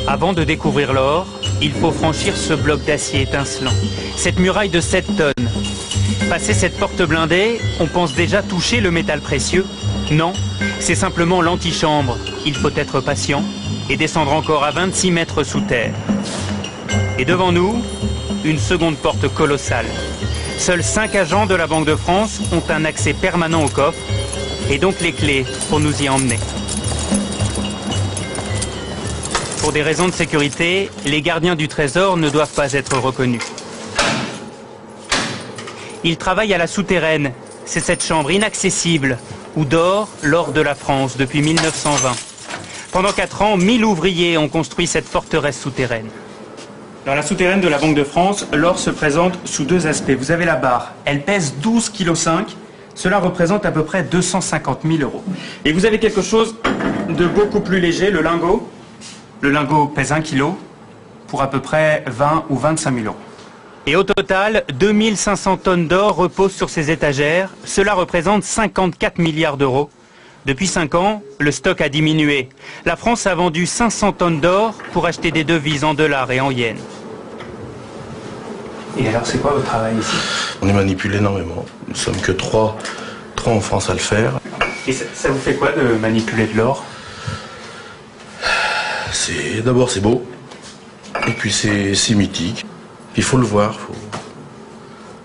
Avant de découvrir l'or, il faut franchir ce bloc d'acier étincelant, cette muraille de 7 tonnes. Passer cette porte blindée, on pense déjà toucher le métal précieux. Non, c'est simplement l'antichambre. Il faut être patient et descendre encore à 26 mètres sous terre. Et devant nous, une seconde porte colossale. Seuls 5 agents de la Banque de France ont un accès permanent au coffre et donc les clés pour nous y emmener. Pour des raisons de sécurité, les gardiens du trésor ne doivent pas être reconnus. Ils travaillent à la souterraine. C'est cette chambre inaccessible où dort l'or de la France depuis 1920. Pendant 4 ans, 1000 ouvriers ont construit cette forteresse souterraine. Dans la souterraine de la Banque de France, l'or se présente sous 2 aspects. Vous avez la barre, elle pèse 12,5 kg. Cela représente à peu près 250 000 €. Et vous avez quelque chose de beaucoup plus léger, le lingot. Le lingot pèse 1 kg pour à peu près 20 ou 25 000 €. Et au total, 2500 tonnes d'or reposent sur ces étagères. Cela représente 54 milliards d'euros. Depuis 5 ans, le stock a diminué. La France a vendu 500 tonnes d'or pour acheter des devises en dollars et en yens. Et alors, c'est quoi votre travail ici? On y manipule énormément. Nous sommes que 3 en France à le faire. Et ça vous fait quoi de manipuler de l'or? D'abord c'est beau, et puis c'est mythique. Il faut le voir,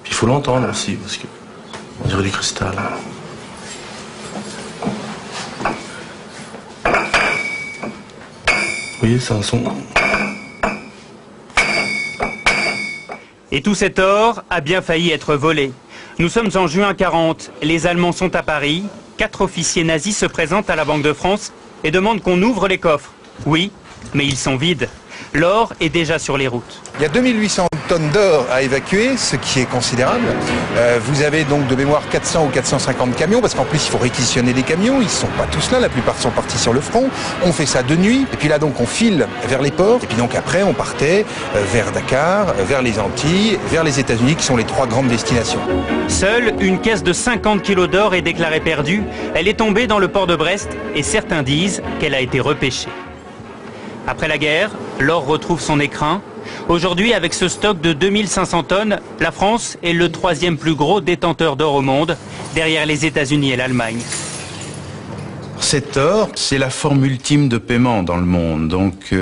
il faut l'entendre aussi, parce que on dirait du cristal. Vous voyez, c'est un son. Et tout cet or a bien failli être volé. Nous sommes en juin 40, les Allemands sont à Paris, 4 officiers nazis se présentent à la Banque de France et demandent qu'on ouvre les coffres. Oui, mais ils sont vides. L'or est déjà sur les routes. Il y a 2800 tonnes d'or à évacuer, ce qui est considérable. Vous avez donc de mémoire 400 ou 450 camions, parce qu'en plus il faut réquisitionner les camions, ils ne sont pas tous là, la plupart sont partis sur le front. On fait ça de nuit, et puis là donc on file vers les ports, et puis donc après on partait vers Dakar, vers les Antilles, vers les États-Unis, qui sont les 3 grandes destinations. Seule une caisse de 50 kg d'or est déclarée perdue. Elle est tombée dans le port de Brest, et certains disent qu'elle a été repêchée. Après la guerre, l'or retrouve son écrin. Aujourd'hui, avec ce stock de 2500 tonnes, la France est le 3e plus gros détenteur d'or au monde, derrière les États-Unis et l'Allemagne. Cet or, c'est la forme ultime de paiement dans le monde. Donc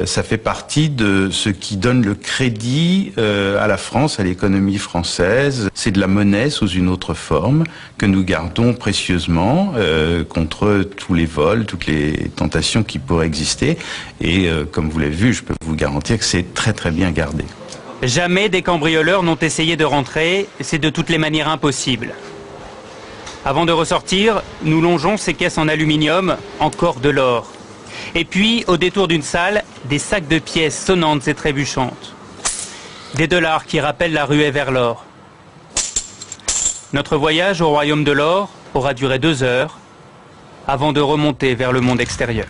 ça fait partie de ce qui donne le crédit à la France, à l'économie française. C'est de la monnaie sous une autre forme que nous gardons précieusement contre tous les vols, toutes les tentations qui pourraient exister. Et comme vous l'avez vu, je peux vous garantir que c'est très très bien gardé. Jamais des cambrioleurs n'ont essayé de rentrer, c'est de toutes les manières impossible. Avant de ressortir, nous longeons ces caisses en aluminium, encore de l'or. Et puis, au détour d'une salle, des sacs de pièces sonnantes et trébuchantes. Des dollars qui rappellent la ruée vers l'or. Notre voyage au royaume de l'or aura duré 2 heures, avant de remonter vers le monde extérieur.